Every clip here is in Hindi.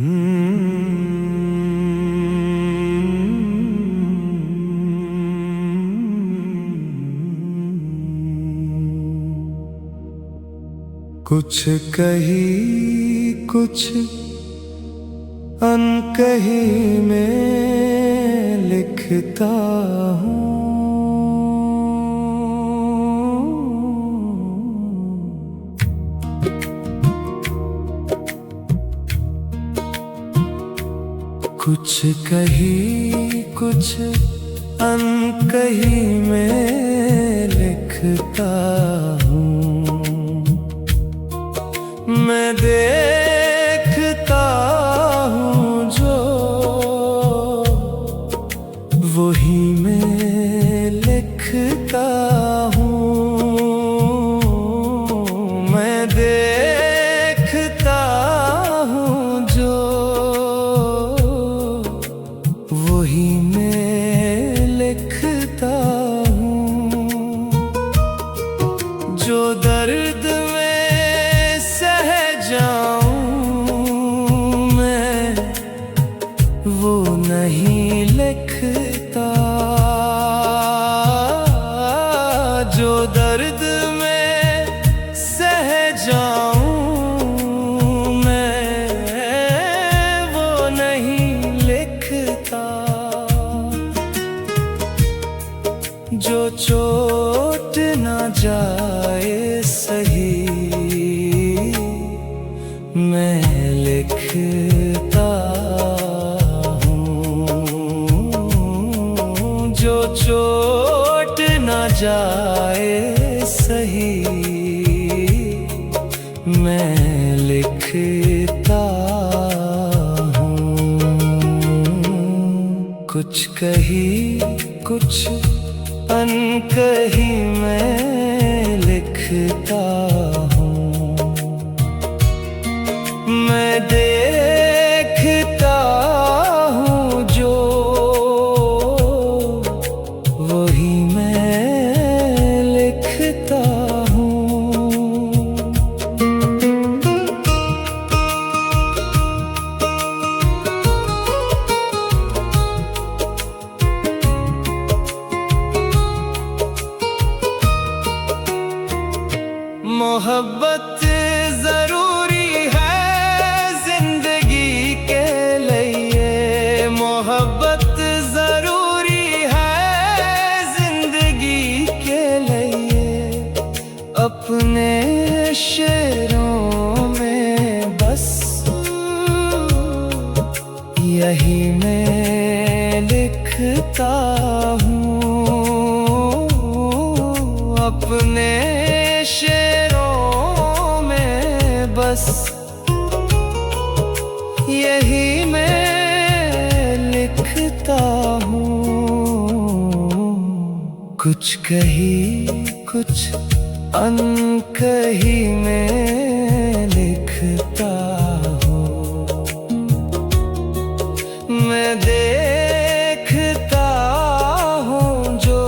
कुछ कही कुछ अनकही में लिखता हूँ। कुछ कही कुछ अनकही में लिखता हूँ। मैं देखता हूँ जो वही मैं लिखता हूँ। मैं देखता हूँ जो वही मैं लिखता हूँ। जो दर्द वो नहीं लिखता। जो दर्द में सह जाऊं मैं, वो नहीं लिखता। जो चोट ना जाए सही मैं लिखता। जो चोट न जाए सही मैं लिखता हूँ। कुछ कही कुछ अनकही मैं लिखता हूँ। मैं देखता हूँ जो वही मैं लिखता हूँ। मोहब्बत जरूरी है जिंदगी के लिए। मोहब्बत जरूरी है जिंदगी के लिए। अपने शेरों में बस यही मैं लिखता हूँ। अपने शेरों में बस यही मैं लिखता हूँ। कुछ कही कुछ अनकही में लिखता हूँ। मैं देखता हूँ जो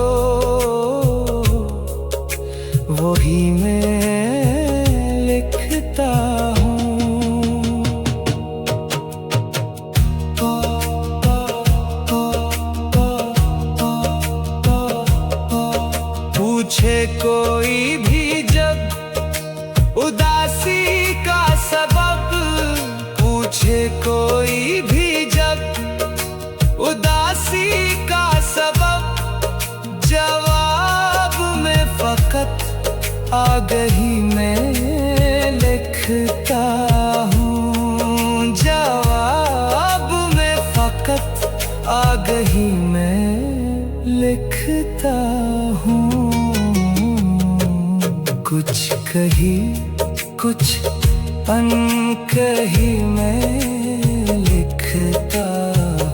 वही मैं लिखता हूँ। पूछे कोई भी जब उदासी का सबब, पूछे कोई भी जब उदासी का सबब, जवाब में फकत आगही में लिखता हूँ। जवाब में फकत आगही में लिखता हूँ। कुछ कही कुछ अनकही में लिखता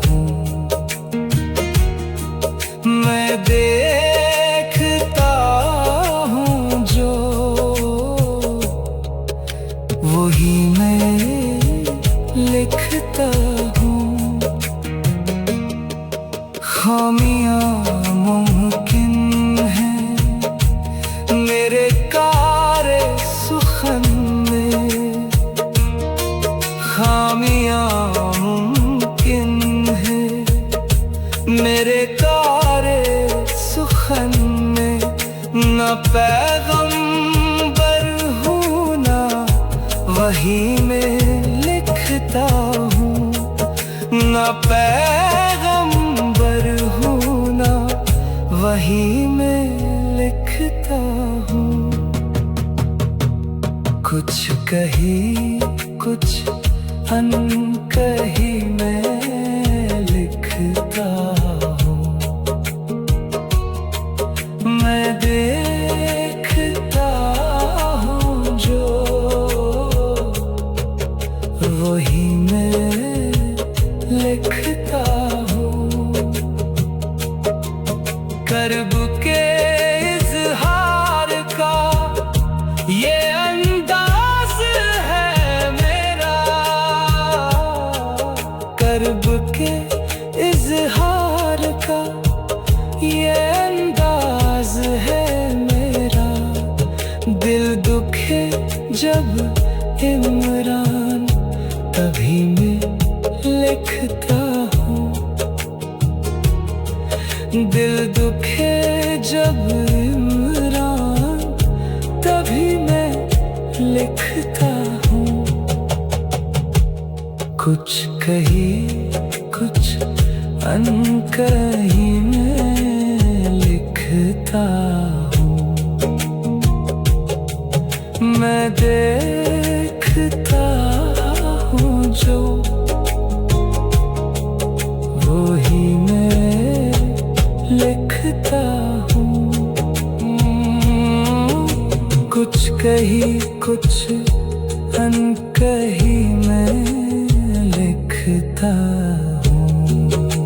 हूँ। मैं देखता हूँ जो वही मैं लिखता हूँ। खामियां मुमकिन है मेरे कारे सुखन में। खामियां मेरे तारे सुखन में न पैगंबर हूँ ना वही में लिखता हूँ, न पैगंबर हूँ ना वही में लिखता हूँ। कुछ कही कुछ अनकही मैं लिखता हूँ, मैं देखता हूँ जो वही मैं लिखता हूँ। कर्ब के इज़हार का ये अंदाज है मेरा, कर्ब के इज़हार का ये अंदाज है मेरा। दिल दुखे जब इमरान तभी मैं लिखता हूँ, दिल दुखे जब इमरान तभी मैं लिखता हूँ। कुछ कही कुछ अनकही मैं लिखता हूँ, मैं देखता हूँ जो वही मैं लिखता हूँ। कुछ कही कुछ अनकही मैं लिखता हूँ।